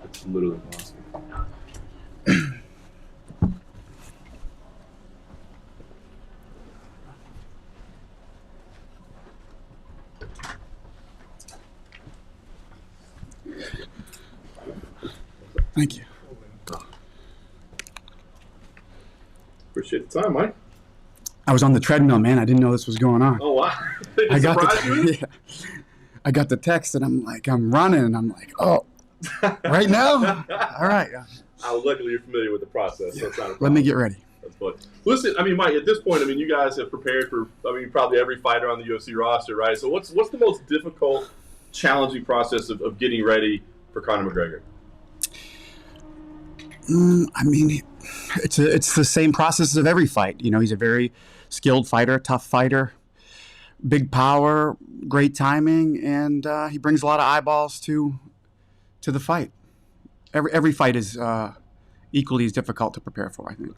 It's literally impossible. Thank you. Appreciate the time, Mike. I was on the treadmill, man. I didn't know this was going on. Oh, wow. I got Surprised you? yeah. I got the text, and I'm running, and I'm like, oh, right now? All right. Luckily, you're familiar with the process, so it's not a problem. Let me get ready. That's fun. Listen, I mean, Mike, at this point, I mean, you guys have prepared for, probably every fighter on the UFC roster, right? So what's the most difficult, challenging process of getting ready for Conor McGregor? I mean, it's the same process of every fight. You know, he's a very skilled fighter, tough fighter, big power, great timing, and he brings a lot of eyeballs to the fight. Every fight is equally as difficult to prepare for, I think.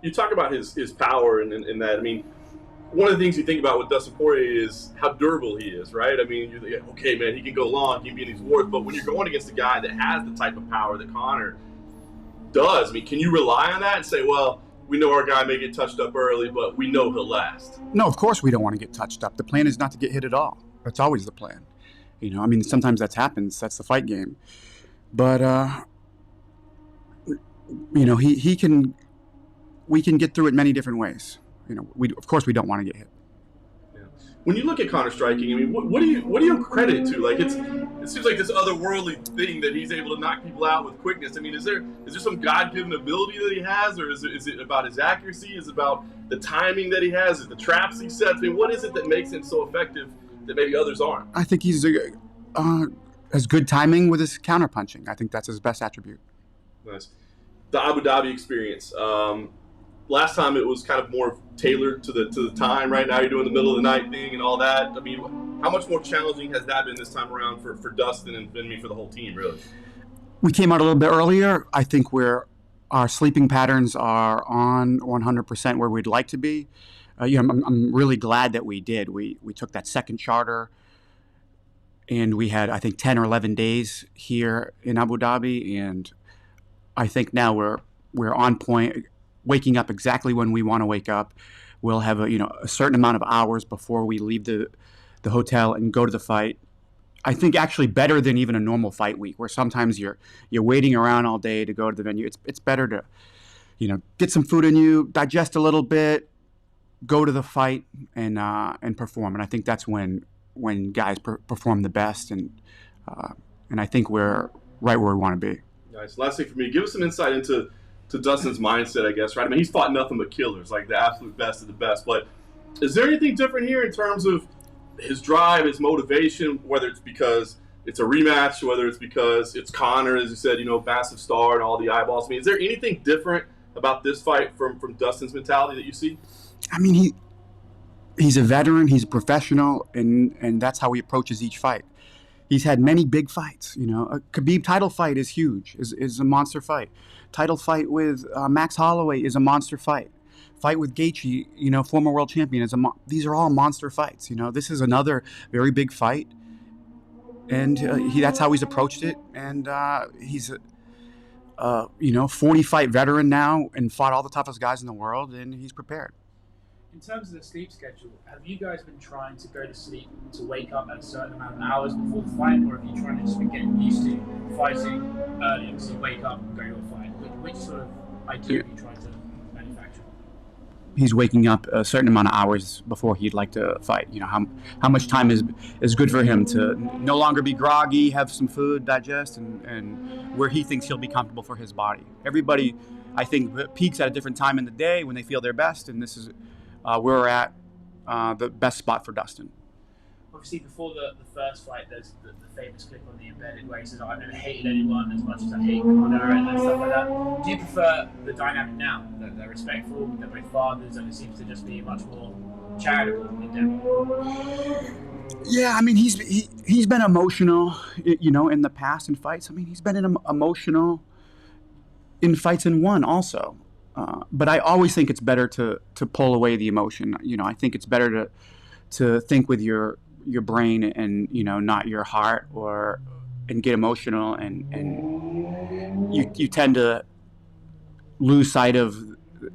You talk about his power and that. I mean, one of the things you think about with Dustin Poirier is how durable he is, right? I mean, you're like, okay, man, he can go long, he can be in these wars, but when you're going against a guy that has the type of power that Conor does, I mean, can you rely on that and say, well, we know our guy may get touched up early, but we know he'll last? No, of course we don't want to get touched up. The plan is not to get hit at all. That's always the plan. You know, I mean, sometimes that happens. That's the fight game. But, you know, we can get through it many different ways. You know, of course we don't want to get hit. Yeah. When you look at Conor striking, I mean, what do you credit it to? Like, it seems like this otherworldly thing that he's able to knock people out with quickness. I mean, is there some God-given ability that he has, or is it about his accuracy? Is it about the timing that he has? Is it the traps he sets? I mean, what is it that makes him so effective that maybe others aren't? I think he's has good timing with his counterpunching. I think that's his best attribute. Nice. The Abu Dhabi experience. Last time it was kind of more tailored to the time. Right now you're doing the middle of the night thing and all that. I mean, how much more challenging has that been this time around for Dustin and for the whole team, really? We came out a little bit earlier. I think our sleeping patterns are on 100% where we'd like to be. You know, I'm really glad that we did. We took that second charter, and we had, I think, 10 or 11 days here in Abu Dhabi, and I think now we're on point, waking up exactly when we want to wake up. We'll have a certain amount of hours before we leave the hotel and go to the fight. I think actually better than even a normal fight week, where sometimes you're waiting around all day to go to the venue. It's better to, get some food in you, digest a little bit, go to the fight and perform. And I think that's when guys perform the best. And I think we're right where we want to be. Nice. Last thing for me, give us some insight into Dustin's mindset, I guess, right? I mean, he's fought nothing but killers, like the absolute best of the best. But is there anything different here in terms of his drive, his motivation, whether it's because it's a rematch, whether it's because it's Conor, as you said, massive star and all the eyeballs? I mean, is there anything different about this fight from Dustin's mentality that you see? I mean, he's a veteran, he's a professional, and that's how he approaches each fight. He's had many big fights. A Khabib title fight is huge, is a monster fight. Title fight with Max Holloway is a monster fight. Fight with Gaethje, former world champion, these are all monster fights. This is another very big fight, and that's how he's approached it. And he's a 40-fight veteran now and fought all the toughest guys in the world, and he's prepared. In terms of the sleep schedule, have you guys been trying to go to sleep to wake up at a certain amount of hours before the fight, or have you trying to just been getting used to fighting early so you wake up and go to a fight? Which sort of idea are you trying to manufacture? He's waking up a certain amount of hours before he'd like to fight. How much time is good for him to no longer be groggy, have some food, digest, and where he thinks he'll be comfortable for his body. Everybody, I think, peaks at a different time in the day when they feel their best, and this is where we're at the best spot for Dustin. Obviously, before the first fight, there's the famous clip on the embedded where he says, I've never hated anyone as much as I hate Conor and stuff like that. Do you prefer the dynamic now? That they're respectful, they're both fathers, and it seems to just be much more charitable endeavor? Yeah, I mean, he's been emotional, in the past in fights. I mean, he's been emotional in fights and won also. But I always think it's better to pull away the emotion. I think it's better to think with your brain and not your heart, and get emotional and you tend to lose sight of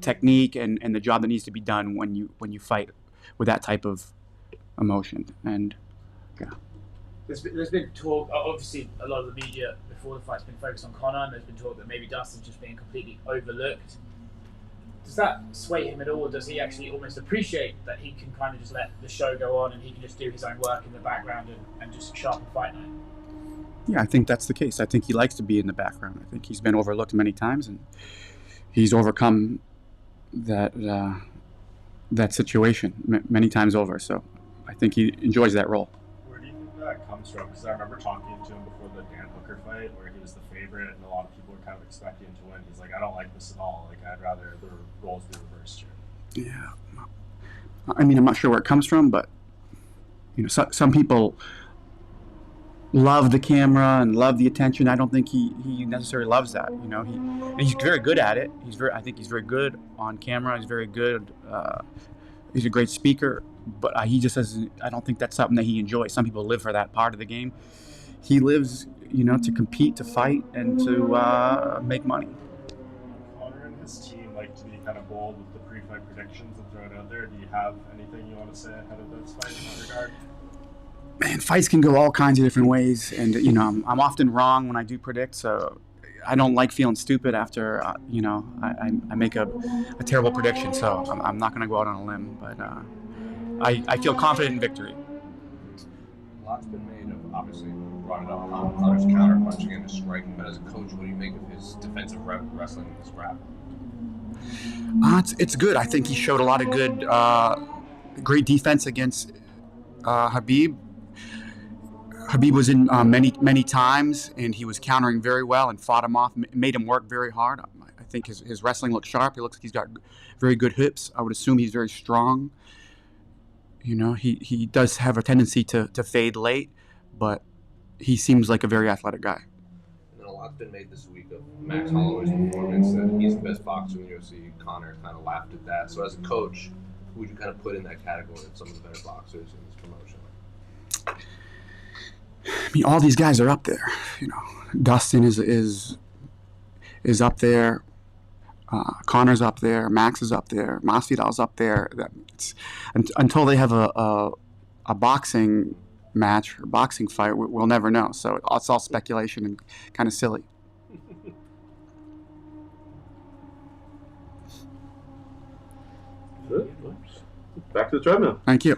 technique and the job that needs to be done when you fight with that type of emotion. And yeah. There's been talk, obviously a lot of the media before the fight's been focused on Conor, and there's been talk that maybe Dustin's just being completely overlooked. Does that sway him at all, or does he actually almost appreciate that he can kind of just let the show go on and he can just do his own work in the background and just sharpen fight night? Yeah, I think that's the case. I think he likes to be in the background. I think he's been overlooked many times, and he's overcome that situation many times over. So I think he enjoys that role. Where do you think that comes from? Because I remember talking to him before the Dan Hooker fight, where he was the favorite, and a lot of people were kind of expecting him to win. He's like, I don't like this at all. Like, I'd rather the roles be reversed here. Yeah, I mean, I'm not sure where it comes from, but some people love the camera and love the attention. I don't think he necessarily loves that. He's very good at it. I think he's very good on camera. He's very good. He's a great speaker, but he just doesn't. I don't think that's something that he enjoys. Some people live for that part of the game. He lives, to compete, to fight, and to make money. Conor and his team like to be kind of bold with the pre-fight predictions and throw it out there. Do you have anything you want to say ahead of this fight in that regard? Man, fights can go all kinds of different ways, and I'm often wrong when I do predict. So I don't like feeling stupid after I make a terrible prediction. So I'm not going to go out on a limb, but I feel confident in victory. A lot's been made of, obviously, brought it up, Conor's counter-punching and his striking, but as a coach, what do you make of his defensive wrestling and his grab? It's good. I think he showed a lot of good, great defense against Khabib. Khabib was in many times, and he was countering very well and fought him off, made him work very hard. I think his wrestling looks sharp. He looks like he's got very good hips. I would assume he's very strong. He does have a tendency to fade late, but he seems like a very athletic guy. And then a lot's been made this week of Max Holloway's performance, that he's the best boxer in the UFC. Conor kind of laughed at that. So as a coach, who would you kind of put in that category of some of the better boxers in this promotion? I mean, all these guys are up there. Dustin is up there. Conor's up there. Max is up there. Masvidal's up there. Until they have a boxing match or boxing fight, we'll never know. So it's all speculation and kind of silly. Back to the treadmill. Thank you.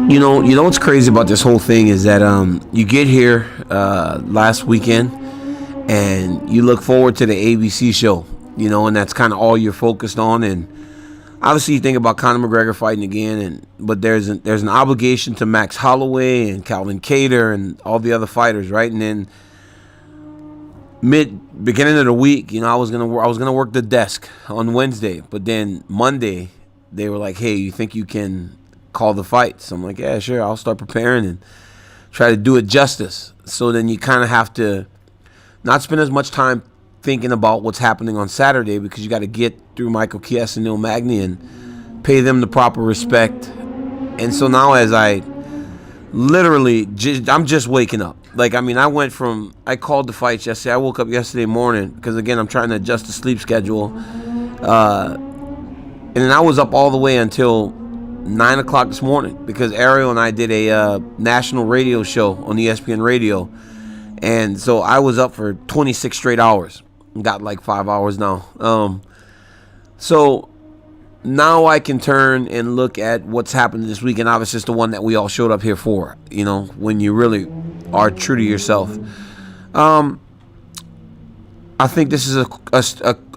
You know what's crazy about this whole thing is that you get here last weekend and you look forward to the ABC show, and that's kind of all you're focused on. And obviously you think about Conor McGregor fighting again, but there's an obligation to Max Holloway and Calvin Kattar and all the other fighters, right? And then beginning of the week, I was gonna work the desk on Wednesday, but then Monday they were like, "Hey, you think you can call the fights?" I'm like, "Yeah, sure. I'll start preparing and try to do it justice." So then you kind of have to not spend as much time thinking about what's happening on Saturday because you got to get through Michael Chiesa and Neil Magny and pay them the proper respect. And so now as I literally, I'm just waking up. I called the fights yesterday. I woke up yesterday morning because, again, I'm trying to adjust the sleep schedule. And then I was up all the way until 9 o'clock this morning because Ariel and I did a national radio show on ESPN Radio. And so I was up for 26 straight hours. Got like 5 hours now. So now I can turn and look at what's happened this week. And obviously it's the one that we all showed up here for, when you really are true to yourself. I think this is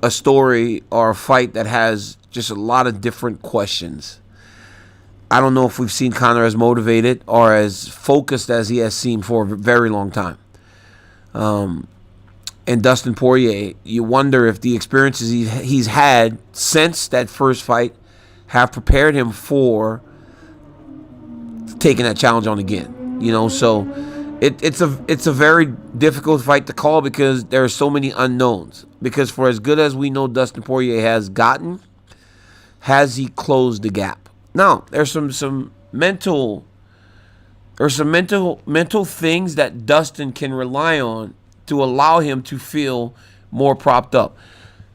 a story or a fight that has just a lot of different questions. I don't know if we've seen Conor as motivated or as focused as he has seemed for a very long time. And Dustin Poirier, you wonder if the experiences he's had since that first fight have prepared him for taking that challenge on again. So it's a very difficult fight to call because there are so many unknowns. Because for as good as we know Dustin Poirier has gotten, has he closed the gap? Now, there's some mental things that Dustin can rely on to allow him to feel more propped up.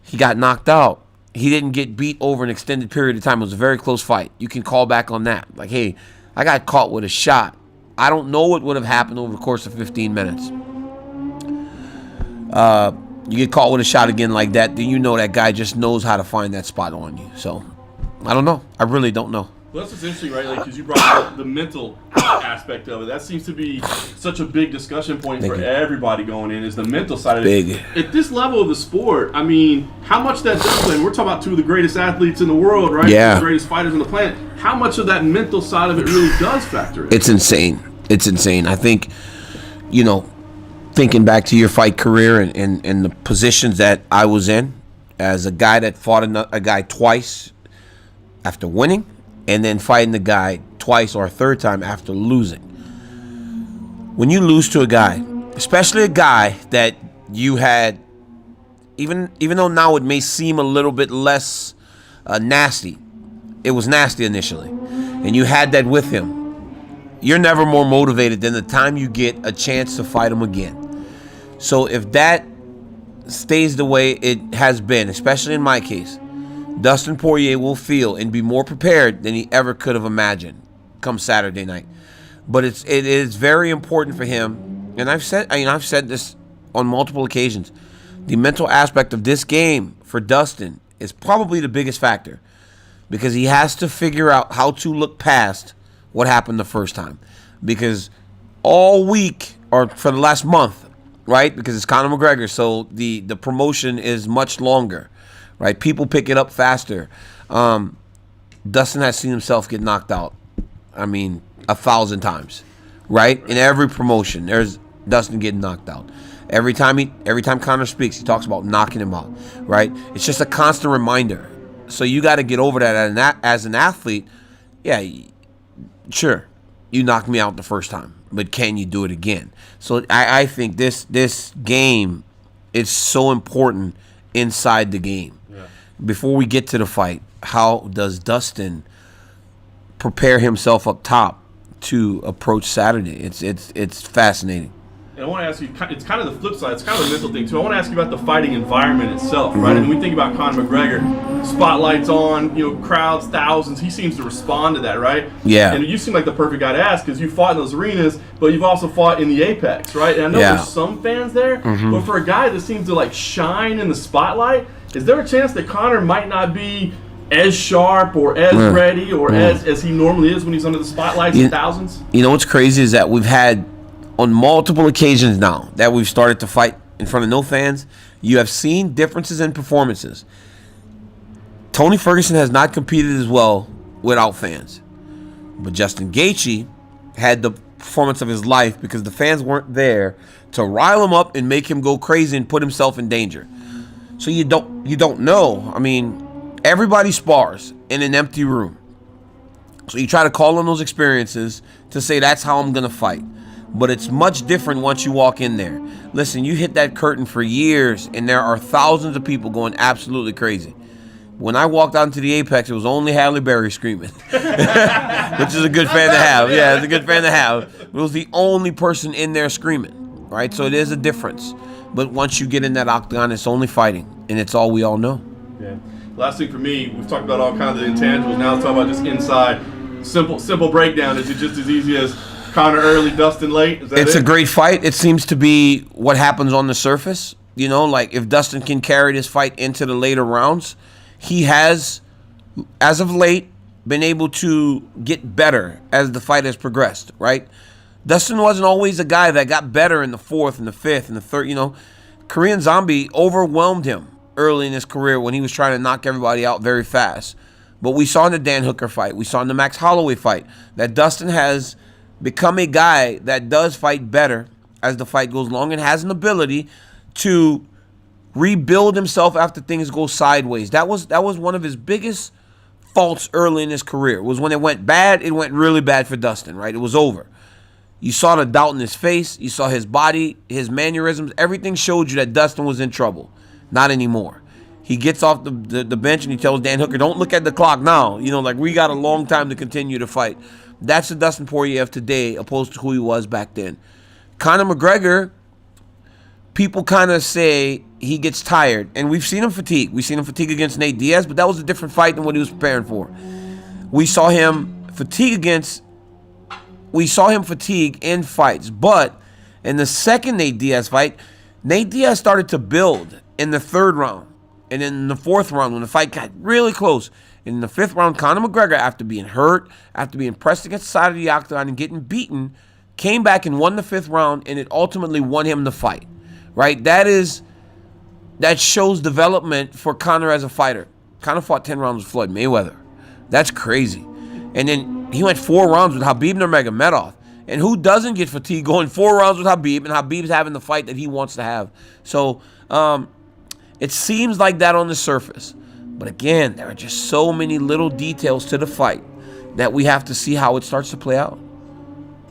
He got knocked out. He didn't get beat over an extended period of time. It was a very close fight. You can call back on that. Like, hey, I got caught with a shot. I don't know what would have happened over the course of 15 minutes. You get caught with a shot again like that, then you know that guy just knows how to find that spot on you. So, I don't know. I really don't know. Well, that's what's interesting, right? Because you brought up the mental aspect of it. That seems to be such a big discussion point for everybody going in, is the mental side of it. At this level of the sport, how much that does play? We're talking about two of the greatest athletes in the world, right? Yeah. The greatest fighters on the planet. How much of that mental side of it really does factor in? It's insane. I think, thinking back to your fight career and the positions that I was in as a guy that fought a guy twice after winning, and then fighting the guy twice or a third time after losing. When you lose to a guy, especially a guy that you had, even though now it may seem a little bit less nasty, it was nasty initially, and you had that with him, you're never more motivated than the time you get a chance to fight him again. So if that stays the way it has been, especially in my case, Dustin Poirier will feel and be more prepared than he ever could have imagined come Saturday night. But it is very important for him, and I've said this on multiple occasions. The mental aspect of this game for Dustin is probably the biggest factor because he has to figure out how to look past what happened the first time. Because all week, or for the last month, right? Because it's Conor McGregor, so the promotion is much longer. Right, people pick it up faster. Dustin has seen himself get knocked out. 1,000 times, right? In every promotion, there's Dustin getting knocked out. Every time Conor speaks, he talks about knocking him out, right? It's just a constant reminder. So you got to get over that as an athlete. Yeah, sure, you knocked me out the first time, but can you do it again? So I think this game is so important inside the game. Before we get to the fight, how does Dustin prepare himself up top to approach Saturday? It's fascinating. And I want to ask you, it's kind of the flip side. It's kind of a mental thing, too. I want to ask you about the fighting environment itself, right? And we think about Conor McGregor, spotlights on, crowds, thousands. He seems to respond to that, right? Yeah. And you seem like the perfect guy to ask because you fought in those arenas, but you've also fought in the Apex, right? And I know there's some fans there, but for a guy that seems to, shine in the spotlight, is there a chance that Conor might not be as sharp or as ready or as he normally is when he's under the spotlights and thousands? You know what's crazy is that we've had on multiple occasions now that we've started to fight in front of no fans, you have seen differences in performances. Tony Ferguson has not competed as well without fans. But Justin Gaethje had the performance of his life because the fans weren't there to rile him up and make him go crazy and put himself in danger. So you don't know. I mean, everybody spars in an empty room. So you try to call on those experiences to say that's how I'm going to fight. But it's much different once you walk in there. Listen, you hit that curtain for years and there are thousands of people going absolutely crazy. When I walked out into the Apex, it was only Halle Berry screaming, which is a good fan to have. Yeah, it's a good fan to have. It was the only person in there screaming, right? So it is a difference. But once you get in that octagon, it's only fighting, and it's all we all know. Yeah. Last thing for me, we've talked about all kinds of intangibles. Now let's talk about just inside. Simple breakdown. Is it just as easy as Conor early, Dustin late? Is that it's a great fight. It seems to be what happens on the surface. You know, like if Dustin can carry this fight into the later rounds, he has, as of late, been able to get better as the fight has progressed, right? Dustin wasn't always a guy that got better in the fourth and the fifth and the third. You know, Korean Zombie overwhelmed him early in his career when he was trying to knock everybody out very fast. But we saw in the Dan Hooker fight, we saw in the Max Holloway fight, that Dustin has become a guy that does fight better as the fight goes along and has an ability to rebuild himself after things go sideways. That was one of his biggest faults early in his career. Was when it went bad, it went really bad for Dustin, right? It was over. You saw the doubt in his face. You saw his body, his mannerisms. Everything showed you that Dustin was in trouble. Not anymore. He gets off the bench and he tells Dan Hooker, don't look at the clock now. You know, like we got a long time to continue to fight. That's the Dustin Poirier of today opposed to who he was back then. Conor McGregor, people kind of say he gets tired, and we've seen him fatigue. We've seen him fatigue against Nate Diaz, but that was a different fight than what he was preparing for. We saw him fatigue in fights, but in the second Nate Diaz fight, Nate Diaz started to build in the third round, and in the fourth round when the fight got really close. In the fifth round, Conor McGregor, after being hurt, after being pressed against the side of the octagon and getting beaten, came back and won the fifth round, and it ultimately won him the fight. Right? That shows development for Conor as a fighter. Conor fought 10 rounds with Floyd Mayweather. That's crazy. And then he went 4 rounds with Khabib Nurmagomedov. And who doesn't get fatigued going 4 rounds with Khabib, and Khabib's having the fight that he wants to have. So it seems like that on the surface. But again, there are just so many little details to the fight that we have to see how it starts to play out.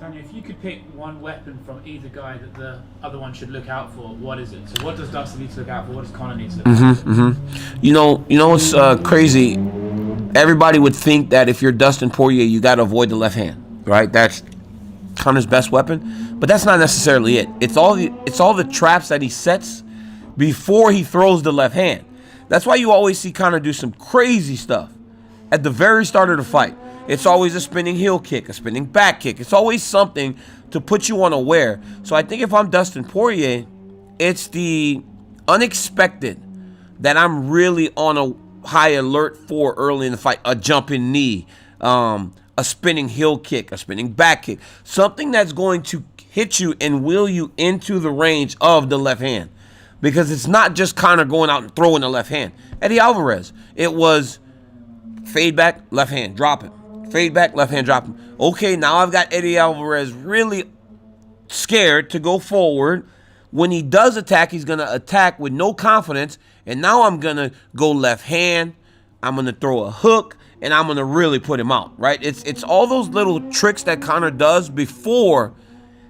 Tanya, if you could pick one weapon from either guy that the other one should look out for, what is it? So what does Dustin need to look out for? What does Conor need to look out for? You know what's crazy? Everybody would think that if you're Dustin Poirier, you got to avoid the left hand, right? That's Conor's best weapon, but that's not necessarily it. It's all the traps that he sets before he throws the left hand. That's why you always see Conor do some crazy stuff at the very start of the fight. It's always a spinning heel kick, a spinning back kick. It's always something to put you unaware. So I think if I'm Dustin Poirier, it's the unexpected that I'm really on a high alert for early in the fight. A jumping knee, a spinning heel kick, a spinning back kick. Something that's going to hit you and wheel you into the range of the left hand. Because it's not just Conor going out and throwing the left hand. Eddie Alvarez, it was fade back, left hand, drop him. Fade back, left hand, drop him. Okay, now I've got Eddie Alvarez really scared to go forward. When he does attack, he's going to attack with no confidence. And now I'm going to go left hand. I'm going to throw a hook. And I'm going to really put him out, right? It's all those little tricks that Conor does before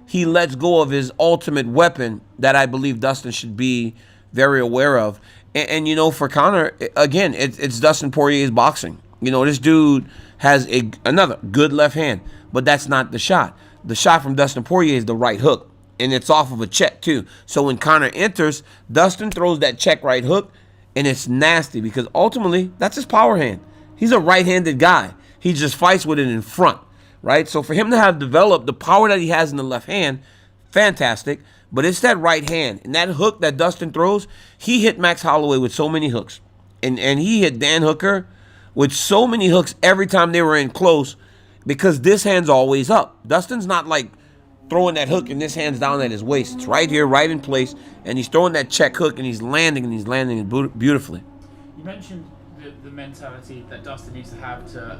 he lets go of his ultimate weapon that I believe Dustin should be very aware of. And you know, for Conor, again, it's Dustin Poirier's boxing. You know, this dude has another good left hand, but that's not the shot. The shot from Dustin Poirier is the right hook, and it's off of a check too. So when Conor enters, Dustin throws that check right hook, and it's nasty because ultimately that's his power hand. He's a right-handed guy. He just fights with it in front. Right? So for him to have developed the power that he has in the left hand, fantastic. But it's that right hand. And that hook that Dustin throws, he hit Max Holloway with so many hooks. And he hit Dan Hooker with so many hooks every time they were in close because this hand's always up. Dustin's not like throwing that hook and this hand's down at his waist. It's right here, right in place, and he's throwing that check hook and he's landing it beautifully. You mentioned the mentality that Dustin needs to have to,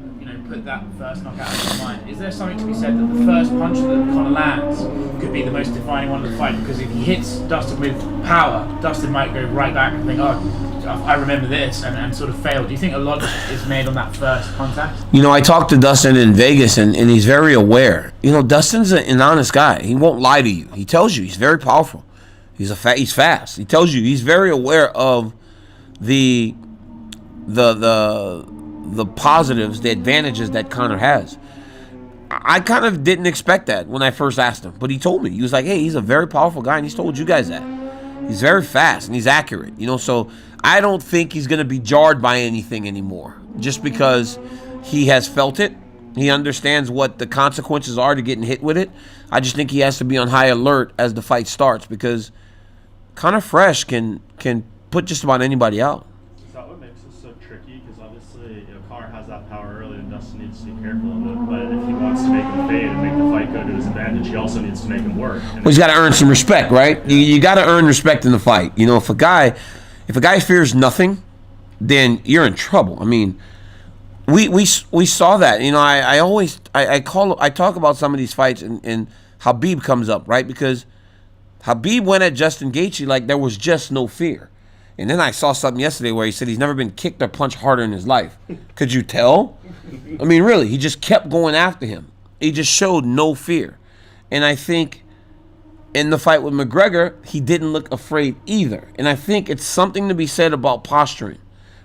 put that first knockout out of his mind. Is there something to be said that the first punch that Conor lands could be the most defining one of the fight? Because if he hits Dustin with power, Dustin might go right back and think, I remember this, and sort of fail. Do you think a lot is made on that first contact? I talked to Dustin in Vegas, and he's very aware. Dustin's an honest guy. He won't lie to you. He tells you he's very powerful. He's fast. He tells you he's very aware of the positives, the advantages that Conor has. I kind of didn't expect that when I first asked him, but he told me. He was like, hey, he's a very powerful guy, and he's told you guys that. He's very fast, and he's accurate, so I don't think he's going to be jarred by anything anymore, just because he has felt it. He understands what the consequences are to getting hit with it. I just think he has to be on high alert as the fight starts, because Conor Fresh can put just about anybody out. Is that what makes it so tricky? Because obviously, Conor has that power early, and Dustin needs to be careful of it. But if he wants to make him fade and make the fight go to his advantage, he also needs to make him work. Well, he's got to earn some respect, right? You got to earn respect in the fight. If a guy fears nothing, then you're in trouble. I mean, we saw that. I talk about some of these fights, and Khabib comes up, right? Because Khabib went at Justin Gaethje like there was just no fear. And then I saw something yesterday where he said he's never been kicked or punched harder in his life. Could you tell? I mean, really, he just kept going after him. He just showed no fear. And I think in the fight with McGregor, he didn't look afraid either. And I think it's something to be said about posturing,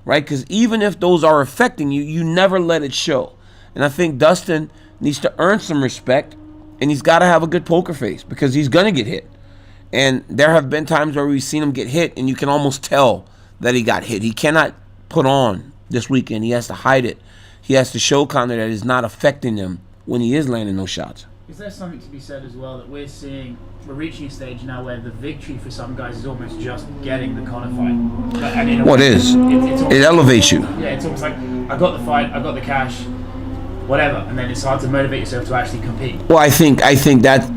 right? Because even if those are affecting you, you never let it show. And I think Dustin needs to earn some respect, and he's got to have a good poker face because he's going to get hit. And there have been times where we've seen him get hit, and you can almost tell that he got hit. He cannot put on this weekend. He has to hide it. He has to show Conor that it's not affecting him when he is landing those shots. Is there something to be said as well that we're reaching a stage now where the victory for some guys is almost just getting the Conor fight? It is. It elevates you. Yeah, it's almost like, I got the fight, I got the cash, whatever, and then it's hard to motivate yourself to actually compete. Well, I think that,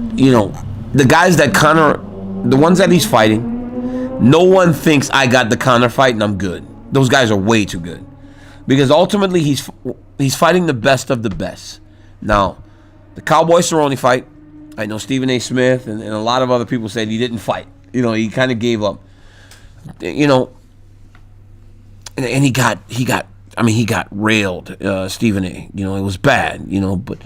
the guys that Conor, the ones that he's fighting, no one thinks I got the Conor fight and I'm good. Those guys are way too good. Because ultimately he's fighting the best of the best. Now, the Cowboy Cerrone fight, I know Stephen A. Smith and a lot of other people said he didn't fight. He kind of gave up. And he got railed, Stephen A. It was bad, but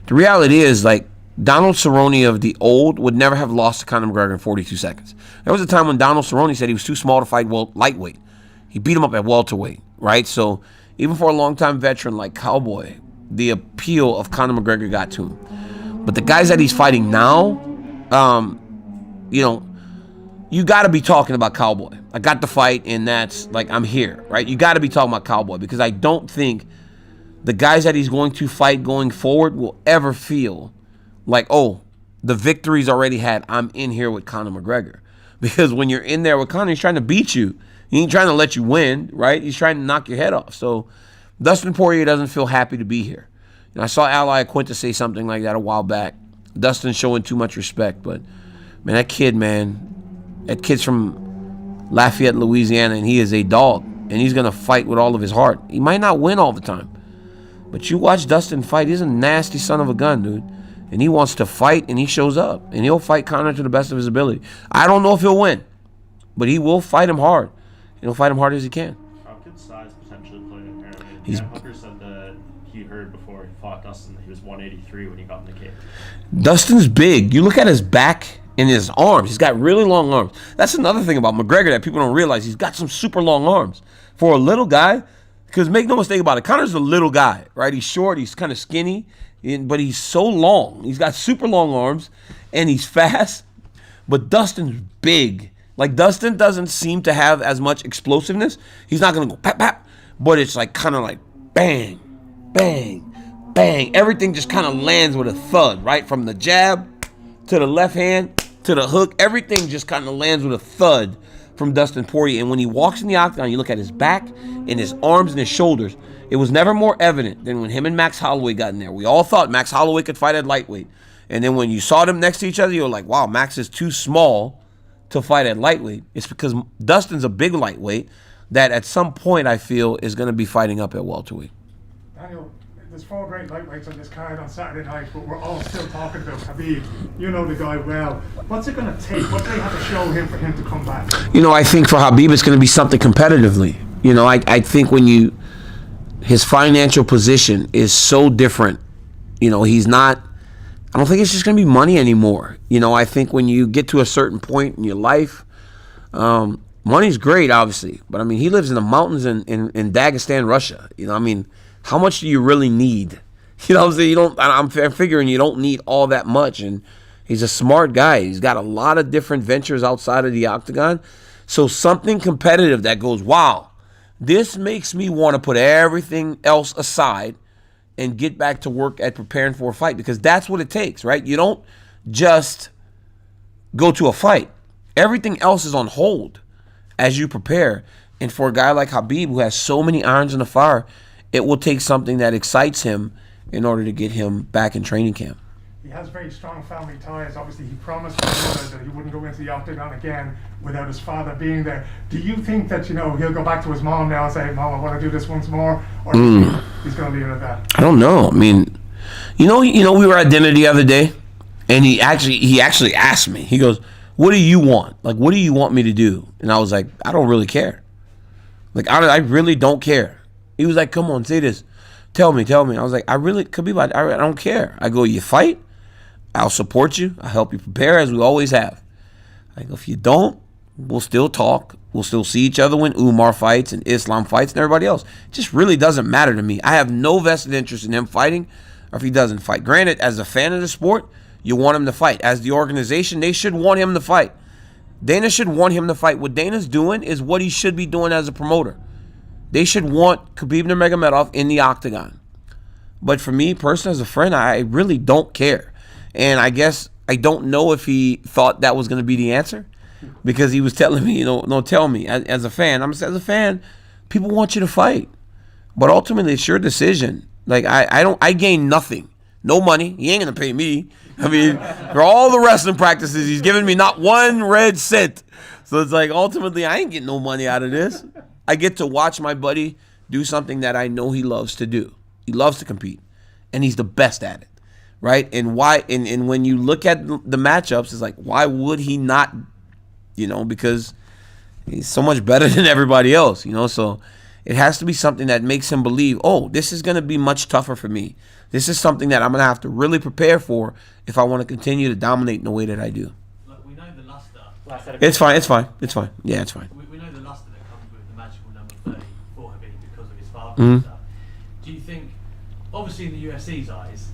the reality is, like, Donald Cerrone of the old would never have lost to Conor McGregor in 42 seconds. There was a time when Donald Cerrone said he was too small to fight lightweight. He beat him up at welterweight, right? So even for a long-time veteran like Cowboy, the appeal of Conor McGregor got to him. But the guys that he's fighting now, you got to be talking about Cowboy. I got the fight, and that's like, I'm here, right? You got to be talking about Cowboy, because I don't think the guys that he's going to fight going forward will ever feel like, oh, the victory's already had. I'm in here with Conor McGregor. Because when you're in there with Conor, he's trying to beat you. He ain't trying to let you win, right? He's trying to knock your head off. So Dustin Poirier doesn't feel happy to be here. I saw Ally Quinta say something like that a while back. Dustin's showing too much respect. But, man, that kid's from Lafayette, Louisiana, and he is a dog. And he's going to fight with all of his heart. He might not win all the time. But you watch Dustin fight. He's a nasty son of a gun, dude. And he wants to fight, and he shows up. And he'll fight Conor to the best of his ability. I don't know if he'll win, but he will fight him hard. He'll fight him hard as he can. How could size potentially play in here? Dan Hooker said that he heard before he fought Dustin that he was 183 when he got in the cage. Dustin's big. You look at his back and his arms. He's got really long arms. That's another thing about McGregor that people don't realize. He's got some super long arms. For a little guy, because make no mistake about it, Conor's a little guy, right? He's short, he's kind of skinny, but he's so long. He's got super long arms, and he's fast. But Dustin's big. Like, Dustin doesn't seem to have as much explosiveness. He's not going to go pap, pap. But it's like kind of like bang, bang, bang. Everything just kind of lands with a thud, right? From the jab to the left hand to the hook. Everything just kind of lands with a thud from Dustin Poirier. And when he walks in the octagon, you look at his back and his arms and his shoulders. It was never more evident than when him and Max Holloway got in there. We all thought Max Holloway could fight at lightweight. And then when you saw them next to each other, you were like, wow, Max is too small to fight at lightweight. It's because Dustin's a big lightweight that at some point I feel is going to be fighting up at welterweight. Daniel, there's 4 great lightweights on this card on Saturday night, but we're all still talking about Khabib. You know the guy well. What's it going to take? What do they have to show him for him to come back? I think for Khabib it's going to be something competitively. I think his financial position is so different. He's not, I don't think it's just going to be money anymore. I think when you get to a certain point in your life, money's great, obviously. But, he lives in the mountains in Dagestan, Russia. How much do you really need? I'm saying? I'm figuring you don't need all that much. And he's a smart guy. He's got a lot of different ventures outside of the octagon. So something competitive that goes, wow, this makes me want to put everything else aside and get back to work at preparing for a fight, because that's what it takes, right? You don't just go to a fight. Everything else is on hold as you prepare. And for a guy like Khabib, who has so many irons in the fire, it will take something that excites him in order to get him back in training camp. He has very strong family ties. Obviously, he promised his mother that he wouldn't go into the octagon again without his father being there. Do you think that, he'll go back to his mom now and say, Mom, I want to do this once more? Or do you think he's going to leave it at that? I don't know. We were at dinner the other day, and he actually asked me. He goes, what do you want? Like, what do you want me to do? And I was like, I don't really care. Like, I really don't care. He was like, come on, say this. Tell me. I was like, I don't care. I go, you fight? I'll support you. I'll help you prepare as we always have. I go, if you don't, we'll still talk. We'll still see each other when Umar fights and Islam fights and everybody else. It just really doesn't matter to me. I have no vested interest in him fighting or if he doesn't fight. Granted, as a fan of the sport, you want him to fight. As the organization, they should want him to fight. Dana should want him to fight. What Dana's doing is what he should be doing as a promoter. They should want Khabib Nurmagomedov in the octagon. But for me, personally, as a friend, I really don't care. And I guess I don't know if he thought that was going to be the answer, because he was telling me, no, tell me. As a fan, as a fan, people want you to fight. But ultimately, it's your decision. Like, I gain nothing. No money. He ain't going to pay me. For all the wrestling practices, he's giving me not one red cent. So it's like, ultimately, I ain't getting no money out of this. I get to watch my buddy do something that I know he loves to do. He loves to compete, and he's the best at it, right? And why? And when you look at the matchups, it's like, why would he not? Because he's so much better than everybody else. So it has to be something that makes him believe, oh, this is going to be much tougher for me. This is something that I'm going to have to really prepare for if I want to continue to dominate in the way that I do. Look, we know the luster. It's fine. Yeah, it's fine. We know the luster that comes with the magical number 30 for Khabib because of his father Mm-hmm. and stuff. Do you think, obviously in the UFC's eyes,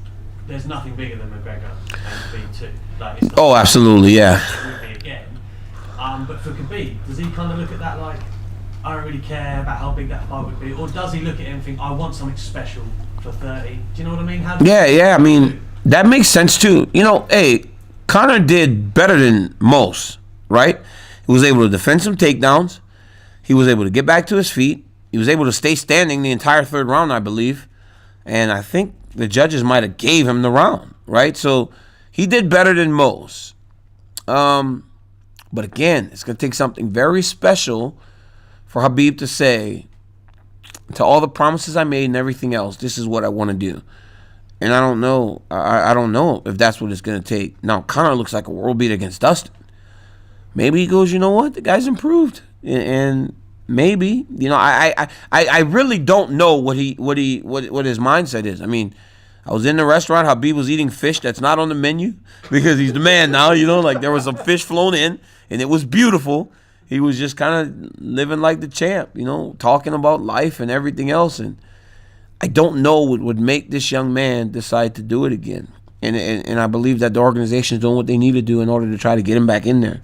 there's nothing bigger than McGregor and Khabib too? Like, it's not Oh, absolutely, yeah. it would be again. But for Khabib, does he kind of look at that like, I don't really care about how big that fight would be? Or does he look at it and think, I want something special for 30? Do you know what I mean? Yeah. That makes sense too. Hey, Conor did better than most, right? He was able to defend some takedowns. He was able to get back to his feet. He was able to stay standing the entire third round, I believe. And I think the judges might have gave him the round, right? So he did better than most. But again, it's going to take something very special for Khabib to say, to all the promises I made and everything else, this is what I want to do. And I don't know. I don't know if that's what it's going to take. Now, Conor looks like a world beater against Dustin. Maybe he goes, you know what? The guy's improved. And maybe, I really don't know what his mindset is. I was in the restaurant. Khabib was eating fish that's not on the menu because he's the man now. Like there was some fish flown in, and it was beautiful. He was just kind of living like the champ, talking about life and everything else. And I don't know what would make this young man decide to do it again. And I believe that the organization is doing what they need to do in order to try to get him back in there.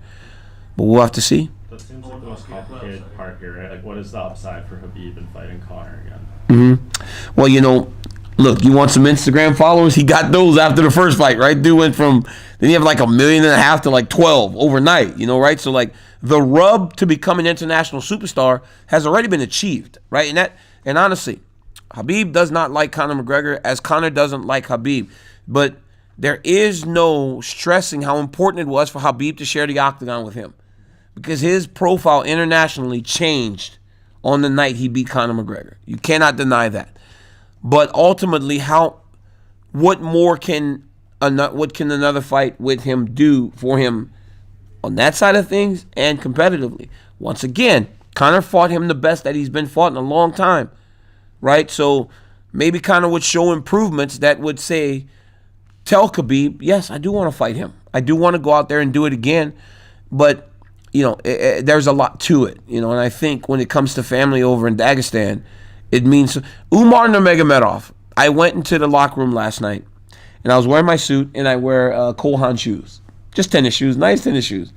But we'll have to see. That seems like the most complicated part here, right? Like, what is the upside for Khabib in fighting Conor again? Mm-hmm. Well, look, you want some Instagram followers? He got those after the first fight, right? Dude went from, then you have like 1.5 million to like 12 overnight, right? So like the rub to become an international superstar has already been achieved, right? And honestly, Habib does not like Conor McGregor as Conor doesn't like Habib. But there is no stressing how important it was for Habib to share the octagon with him, because his profile internationally changed on the night he beat Conor McGregor. You cannot deny that. But ultimately, what can another fight with him do for him on that side of things and competitively? Once again, Conor fought him the best that he's been fought in a long time, right? So maybe Conor would show improvements that would tell Khabib, yes, I do want to fight him. I do want to go out there and do it again. But, there's a lot to it, and I think when it comes to family over in Dagestan, it means Umar Nurmagomedov. I went into the locker room last night, and I was wearing my suit, and I wear Cole Haan shoes. Just tennis shoes, nice tennis shoes.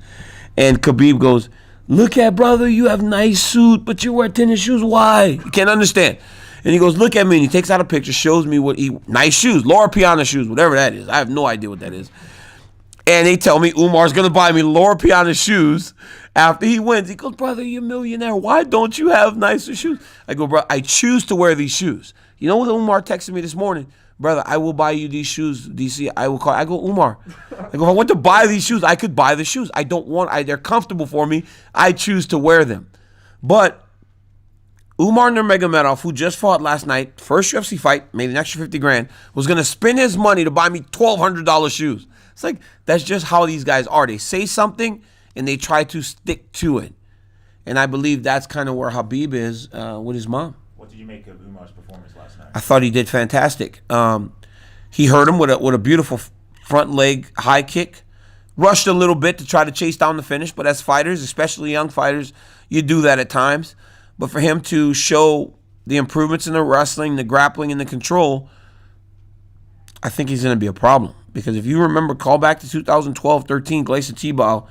And Khabib goes, look at brother, you have nice suit, but you wear tennis shoes. Why? You can't understand. And he goes, look at me, and he takes out a picture, shows me nice shoes, Laura Piana shoes, whatever that is. I have no idea what that is. And they tell me Umar's going to buy me Laura Piana shoes after he wins. He goes, brother, you're a millionaire. Why don't you have nicer shoes? I go, bro, I choose to wear these shoes. You know what Umar texted me this morning? Brother, I will buy you these shoes, DC. I go, Umar. I go, if I went to buy these shoes, I could buy the shoes. They're comfortable for me. I choose to wear them. But Umar Nurmagomedov, who just fought last night, first UFC fight, made an extra $50,000, was going to spend his money to buy me $1,200 shoes. It's like, that's just how these guys are. They say something, and they try to stick to it. And I believe that's kind of where Habib is with his mom. What did you make of Umar's performance last night? I thought he did fantastic. He hurt him with a beautiful front leg high kick. Rushed a little bit to try to chase down the finish, but as fighters, especially young fighters, you do that at times. But for him to show the improvements in the wrestling, the grappling, and the control, I think he's going to be a problem. Because if you remember, call back to 2012-13, Glacier Tebow,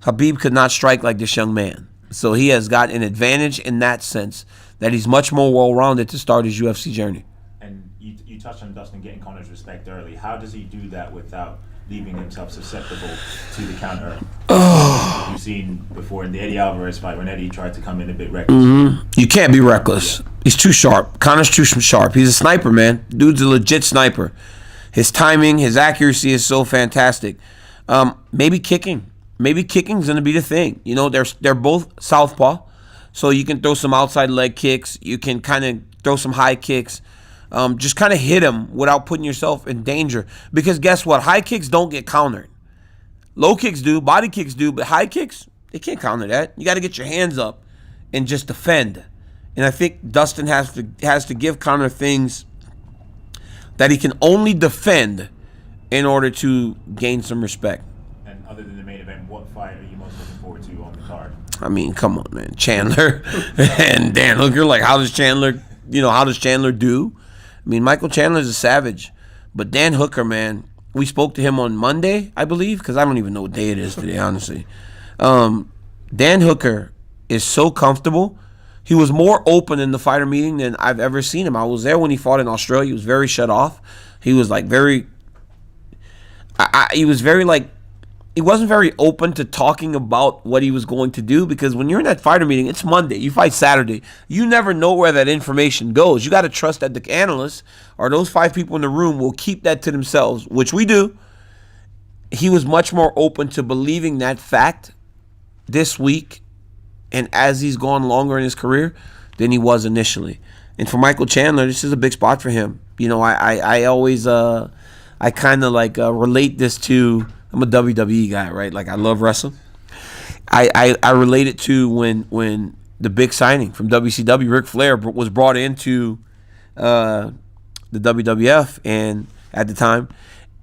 Habib could not strike like this young man. So he has got an advantage in that sense, that he's much more well-rounded to start his UFC journey. And you touched on Dustin getting Conor's respect early. How does he do that without leaving himself susceptible to the counter? You've seen before in the Eddie Alvarez fight when Eddie tried to come in a bit reckless. Mm-hmm. You can't be reckless. Yeah. He's too sharp. Conor's too sharp. He's a sniper, man. Dude's a legit sniper. His timing, his accuracy is so fantastic. Maybe kicking. Maybe kicking's going to be the thing. They're both southpaw, so you can throw some outside leg kicks. You can kind of throw some high kicks. Just kind of hit him without putting yourself in danger. Because guess what? High kicks don't get countered. Low kicks do, body kicks do, but high kicks, they can't counter that. You got to get your hands up and just defend. And I think Dustin has to give Conor things that he can only defend in order to gain some respect. And other than the main event, what fight are you most looking forward to on the card? I mean, come on, man. Chandler and Dan Hooker. Like, how does Chandler do? I mean, Michael Chandler's a savage. But Dan Hooker, man, we spoke to him on Monday, I believe, because I don't even know what day it is today, honestly. Dan Hooker is so comfortable. He was more open in the fighter meeting than I've ever seen him. I was there when he fought in Australia. He was very shut off. He was like he wasn't very open to talking about what he was going to do, because when you're in that fighter meeting, it's Monday. You fight Saturday. You never know where that information goes. You got to trust that the analysts or those 5 people in the room will keep that to themselves, which we do. He was much more open to believing that fact this week and as he's gone longer in his career than he was initially. And for Michael Chandler, this is a big spot for him. I always I kind of relate this to, I'm a WWE guy, right? Like, I love wrestling. I relate it to when the big signing from WCW, Ric Flair, was brought into the WWF and at the time,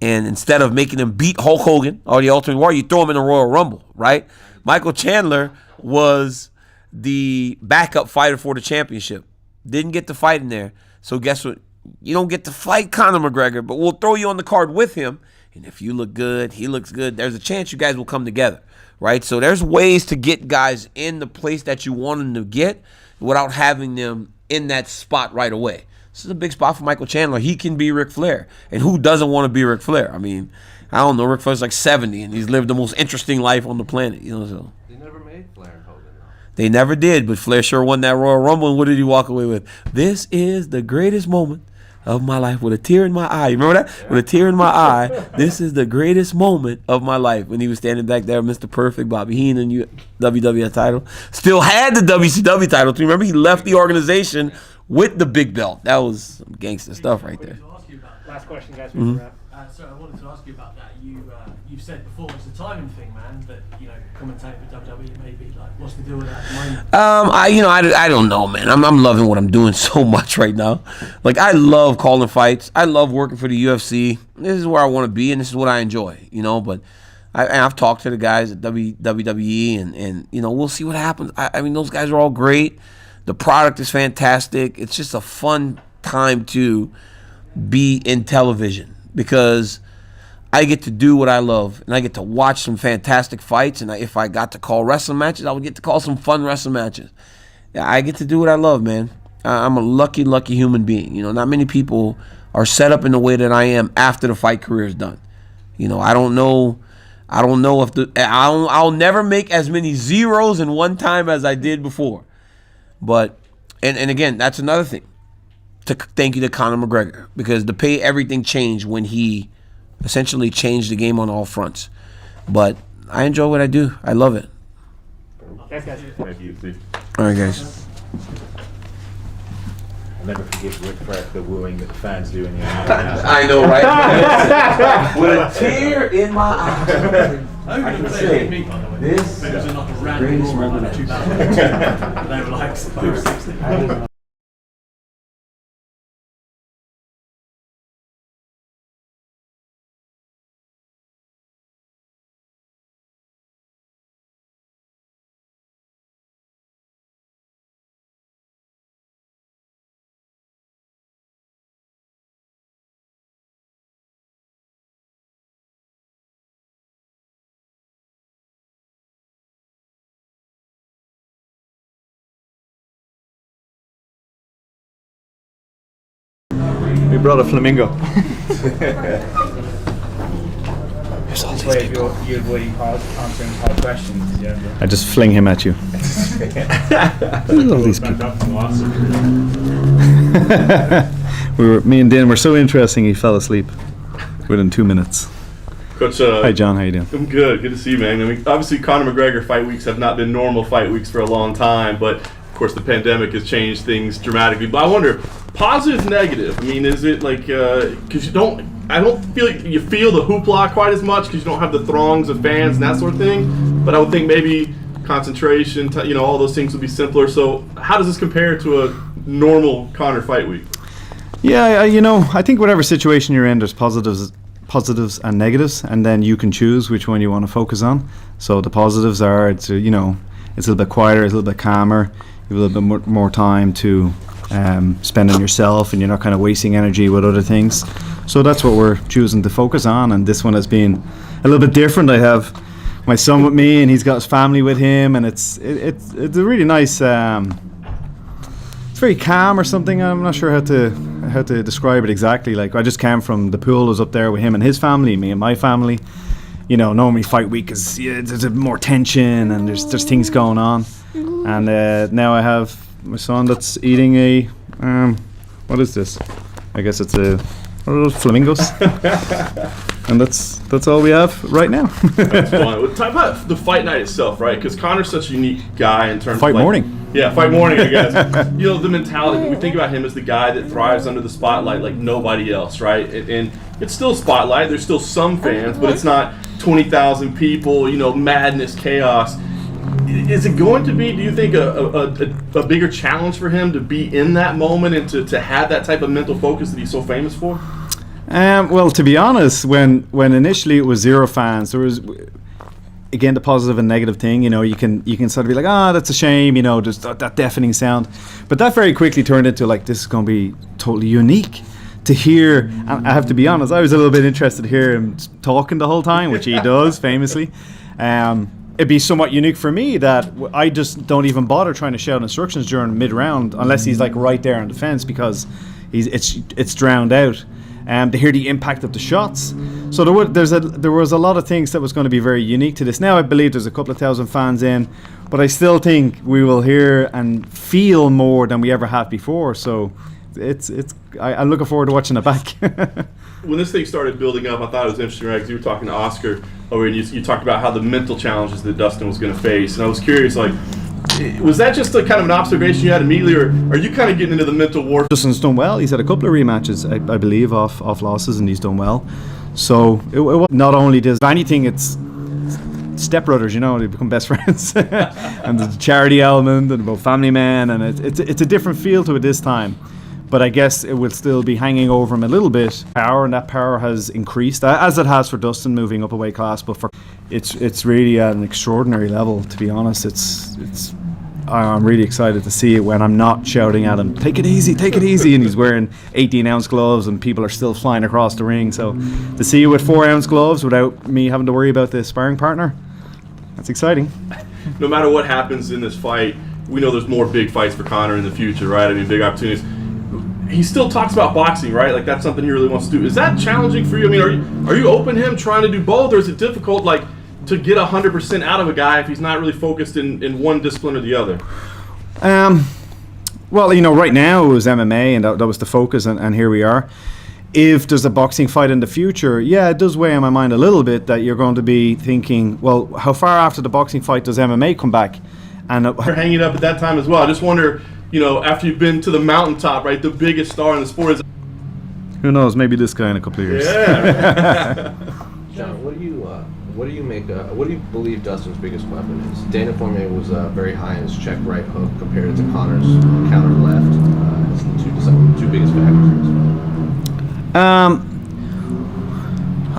and instead of making him beat Hulk Hogan or the Ultimate Warrior, you throw him in the Royal Rumble, right? Michael Chandler was the backup fighter for the championship. Didn't get to fight in there. So guess what? You don't get to fight Conor McGregor, but we'll throw you on the card with him. And if you look good, he looks good, there's a chance you guys will come together, right? So there's ways to get guys in the place that you want them to get without having them in that spot right away. This is a big spot for Michael Chandler. He can be Ric Flair. And who doesn't want to be Ric Flair? I mean, I don't know. Ric Flair's like 70, and he's lived the most interesting life on the planet. So. They never made Flair and Hogan, though. They never did, but Flair sure won that Royal Rumble. And what did he walk away with? This is the greatest moment of my life, with a tear in my eye. You remember that? Yeah. With a tear in my eye. This is the greatest moment of my life. When he was standing back there, Mr. Perfect, Bobby Heenan, WWF title. Still had the WCW title. Do you remember? He left the organization with the big belt. That was some gangster stuff right there. Last question, guys. So I wanted to ask you about that. You've said before it's a timing thing, man. But commentating for WWE, maybe what's the deal with that at the moment? I don't know, man. I'm loving what I'm doing so much right now. Like, I love calling fights. I love working for the UFC. This is where I want to be, and this is what I enjoy. But I've talked to the guys at WWE, and we'll see what happens. I mean, those guys are all great. The product is fantastic. It's just a fun time to be in television because I get to do what I love, and I get to watch some fantastic fights, and if I got to call wrestling matches, I would get to call some fun wrestling matches. Yeah, I get to do what I love, man. I'm a lucky human being. Not many people are set up in the way that I am after the fight career is done. I don't know if I'll never make as many zeros in one time as I did before. But, and again, that's another thing. Thank you to Conor McGregor, because the pay everything changed when he essentially changed the game on all fronts. But I enjoy what I do. I love it. Thanks, guys. Thank you, Steve. All right, guys. I'll never forget Ric Flair, the wooing that the fans do in the I know, right? With a tear in my eye. I can say this was like a random moment of 2002. They were like 60. We brought a flamingo. This way you're avoiding answering hard questions. Yeah. I just fling him at you. Look at all these people. Me and Dan were so interesting he fell asleep within 2 minutes. Coach, hi John, how you doing? I'm good. Good to see you, man. I mean, obviously Conor McGregor fight weeks have not been normal fight weeks for a long time, but of course the pandemic has changed things dramatically. But I wonder, positive, negative. I mean, is it like because I don't feel like you feel the hoopla quite as much because you don't have the throngs of fans and that sort of thing. But I would think maybe concentration, all those things would be simpler. So how does this compare to a normal Conor fight week? Yeah, I think whatever situation you're in, there's positives and negatives, and then you can choose which one you want to focus on. So the positives are it's a little bit quieter, it's a little bit calmer, you have a little bit more time to spend on yourself, and you're not kind of wasting energy with other things. So that's what we're choosing to focus on, and this one has been a little bit different. I have my son with me, and he's got his family with him, and it's a really nice. It's very calm or something. I'm not sure how to describe it exactly. Like, I just came from the pool. I was up there with him and his family, me and my family. Normally fight week is there's more tension and there's things going on. And now I have my son that's eating a what is this? I guess it's what are those, flamingos? And that's all we have right now. That's fun. Well, talk about the fight night itself, right? Because Conor's such a unique guy in terms fight of morning. Yeah, fight morning, I guess. The mentality. When we think about him as the guy that thrives under the spotlight like nobody else, right? And it's still spotlight. There's still some fans, but it's not 20,000 people. Madness, chaos. Is it going to be, do you think, a bigger challenge for him to be in that moment and to have that type of mental focus that he's so famous for? Well, to be honest, when initially it was zero fans, there was, again, the positive and negative thing. You can sort of be like, that's a shame, just that deafening sound. But that very quickly turned into like, this is going to be totally unique to hear. And I have to be honest, I was a little bit interested to hear him talking the whole time, which he does famously. It'd be somewhat unique for me that I just don't even bother trying to shout instructions during mid-round unless he's like right there on the fence, because it's drowned out. to hear the impact of the shots. So there was a lot of things that was going to be very unique to this. Now I believe there's a couple of thousand fans in, but I still think we will hear and feel more than we ever have before. So I'm looking forward to watching it back. When this thing started building up, I thought it was interesting, right? Because you were talking to Oscar over, and you talked about how the mental challenges that Dustin was going to face, and I was curious, like, was that just a kind of an observation you had immediately, or are you kind of getting into the mental warfare? Dustin's done well. He's had a couple of rematches, I believe, off losses, and he's done well. So it not only does, if anything, it's stepbrothers, they become best friends. And there's the charity element and about family man, and it's a different feel to it this time. But I guess it will still be hanging over him a little bit. And that power has increased, as it has for Dustin moving up a weight class. But it's really at an extraordinary level, to be honest. I'm really excited to see it when I'm not shouting at him, take it easy, and he's wearing 18-ounce gloves and people are still flying across the ring. So to see you with 4-ounce gloves without me having to worry about the sparring partner, that's exciting. No matter what happens in this fight, we know there's more big fights for Conor in the future, right? I mean, big opportunities. He still talks about boxing, right? Like, that's something he really wants to do. Is that challenging for you? I mean, are you open to him trying to do both, or is it difficult, like, to get 100% out of a guy if he's not really focused in one discipline or the other? Well, right now it was MMA, and that was the focus, and here we are. If there's a boxing fight in the future, yeah, it does weigh on my mind a little bit that you're going to be thinking, well, how far after the boxing fight does MMA come back? And you're hanging up at that time as well. I just wonder, after you've been to the mountaintop, right, the biggest star in the sport is... Who knows, maybe this guy in a couple of years. Yeah. John, what do you believe Dustin's biggest weapon is? Dana Cormier was very high in his check right hook compared to Conor's counter left. As the two biggest factors.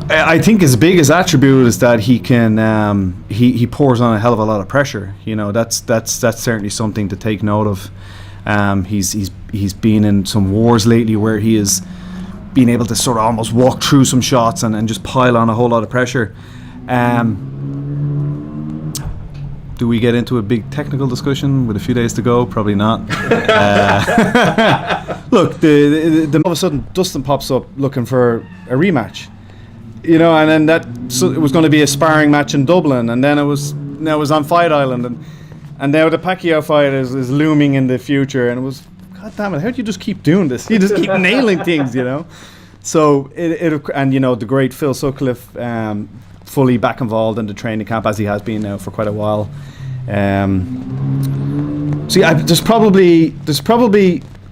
I think his biggest attribute is that he can he pours on a hell of a lot of pressure. That's certainly something to take note of. He's been in some wars lately where he is being able to sort of almost walk through some shots and just pile on a whole lot of pressure. Do we get into a big technical discussion with a few days to go? Probably not. Look, the all of a sudden Dustin pops up looking for a rematch, and then it was going to be a sparring match in Dublin, and then it was on Fight Island, and now the Pacquiao fight is looming in the future, and it was, God damn it, how do you just keep doing this? You just keep nailing things, So the great Phil Sutcliffe, fully back involved in the training camp as he has been now for quite a while. There's probably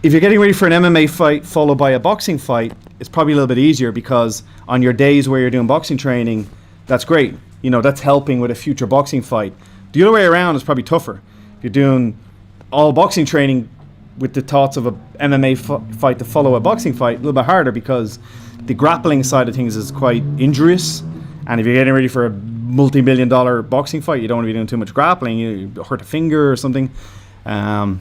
if you're getting ready for an MMA fight followed by a boxing fight, it's probably a little bit easier because on your days where you're doing boxing training, that's great. That's helping with a future boxing fight. The other way around is probably tougher. If you're doing all boxing training with the thoughts of a MMA fight to follow a boxing fight, a little bit harder because the grappling side of things is quite injurious. And if you're getting ready for a multi-million-dollar boxing fight, you don't want to be doing too much grappling. You hurt a finger or something. I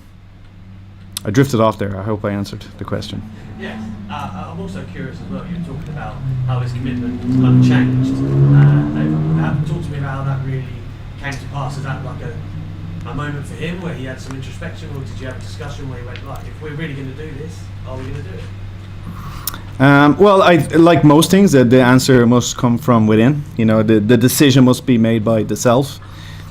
drifted off there. I hope I answered the question. Yes. I'm also curious as well. You're talking about how his commitment is unchanged. Talk to me about how that really came to pass. Is that like a moment for him where he had some introspection, or did you have a discussion where he went, like, if we're really going to do this, are we going to do it? Well, like most things, the answer must come from within. The decision must be made by the self.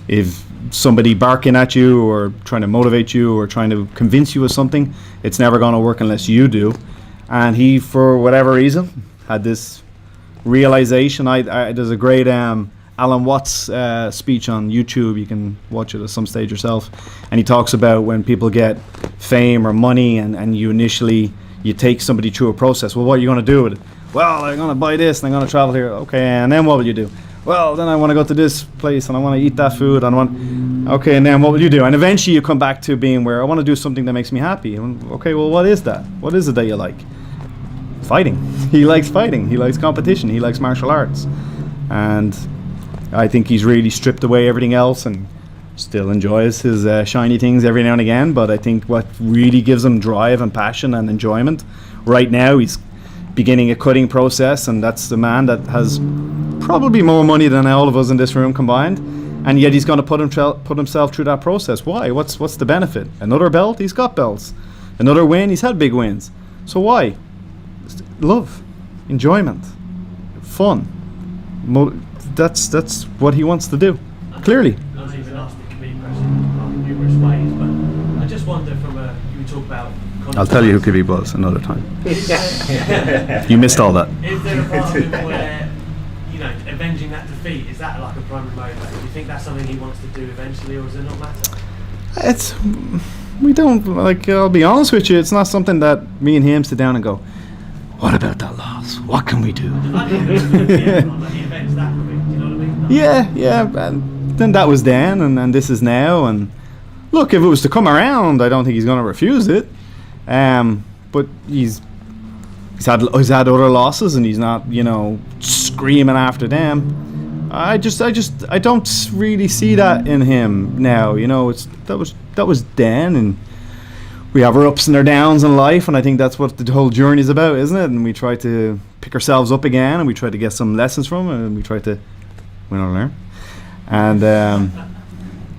If somebody barking at you or trying to motivate you or trying to convince you of something, it's never going to work unless you do. And he, for whatever reason, had this realization. There's a great Alan Watts speech on YouTube. You can watch it at some stage yourself. And he talks about when people get fame or money and you take somebody through a process. Well, what are you going to do with it? Well, I'm going to buy this and I'm going to travel here. Okay, and then what will you do? Well, then I want to go to this place and I want to eat that food. Okay, and then what will you do? And eventually you come back to being where I want to do something that makes me happy. Okay, well, what is that? What is it that you like? Fighting. He likes fighting. He likes competition. He likes martial arts. And I think he's really stripped away everything else and still enjoys his shiny things every now and again. But I think what really gives him drive and passion and enjoyment right now, he's beginning a cutting process, and that's the man that has probably more money than all of us in this room combined, and yet he's going to put himself through that process. Why? What's the benefit? Another belt? He's got belts. Another win? He's had big wins. So why? Love. enjoyment, fun. That's what he wants to do. Clearly. I was even asked the committee question in numerous ways, but I just wonder you talk about. I'll tell you who Khabib was another time. You missed all that. Is there a part of him where, avenging that defeat, is that like a primary motivator? Do you think that's something he wants to do eventually, or does it not matter? We don't, I'll be honest with you, it's not something that me and him sit down and go, what about that loss? What can we do? Yeah, and then that was then, and this is now, and look, if it was to come around, I don't think he's going to refuse it. But he's had other losses, and he's not, screaming after them. I don't really see that in him now. That was then, and we have our ups and our downs in life, and I think that's what the whole journey is about, isn't it? And we try to pick ourselves up again, and we try to get some lessons from it, and we try to learn. And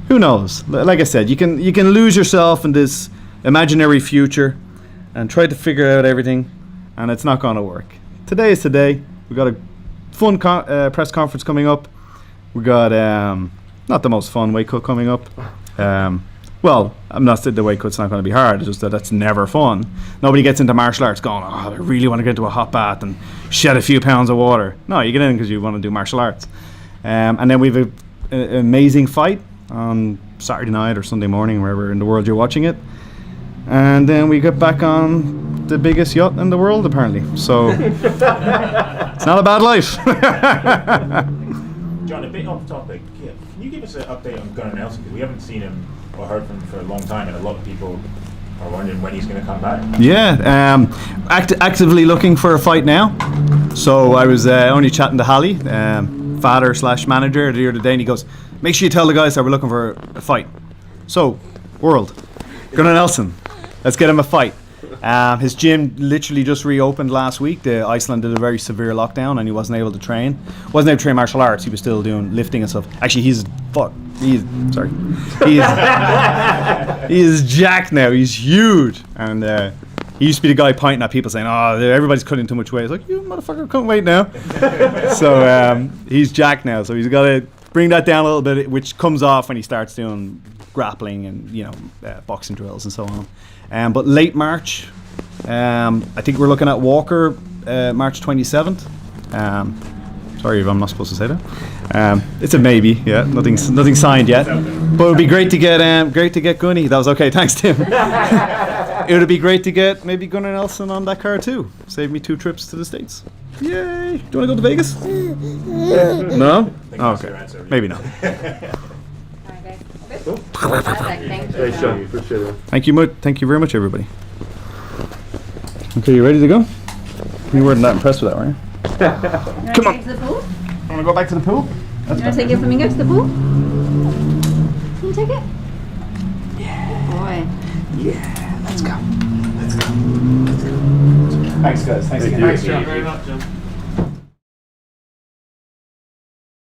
who knows? Like I said, you can lose yourself in this imaginary future and try to figure out everything, and it's not going to work. Today is today. We got a fun press conference coming up. We got not the most fun weight cut coming up. Well, I'm not saying the weight cut's not going to be hard. It's just that that's never fun. Nobody gets into martial arts going, I really want to get into a hot bath and shed a few pounds of water. No, you get in because you want to do martial arts. And then we have an amazing fight on Saturday night or Sunday morning, wherever in the world you're watching it. And then we get back on the biggest yacht in the world, apparently. So it's not a bad life. John, a bit off topic. Can you give us an update on Gunnar Nelson? Because we haven't seen him or heard from him for a long time, and a lot of people are wondering when he's going to come back. Yeah, actively looking for a fight now. So I was only chatting to Hallie, father/manager, the other day, and he goes, make sure you tell the guys that we're looking for a fight. So, world, Gunnar Nelson, let's get him a fight. His gym literally just reopened last week. Iceland did a very severe lockdown, and he wasn't able to train. Wasn't able to train martial arts. He was still doing lifting and stuff. Actually, he is jacked now. He's huge, and he used to be the guy pointing at people saying, "Oh, everybody's cutting too much weight." It's like, you motherfucker, cutting weight now. So he's jacked now. So he's got to bring that down a little bit, which comes off when he starts doing grappling and boxing drills and so on. But late March, I think we're looking at Walker, March 27th. Sorry if I'm not supposed to say that. It's a maybe, yeah. Nothing signed yet. But it would be great to get Gunny. That was okay. Thanks, Tim. It would be great to get maybe Gunnar Nelson on that card too. Save me 2 trips to the States. Yay! Do you want to go to Vegas? No? Oh, okay. Maybe not. Thanks, John. Appreciate it. Thank you very much, everybody. Okay, you ready to go? You weren't that impressed with that, were you? Come on. To the pool? Want to go back to the pool? You want to take your flamingo to the pool? Can you take it? Yeah. Boy. Yeah. Let's go. Thanks, guys. Thanks again. Thanks, John. Very much, John.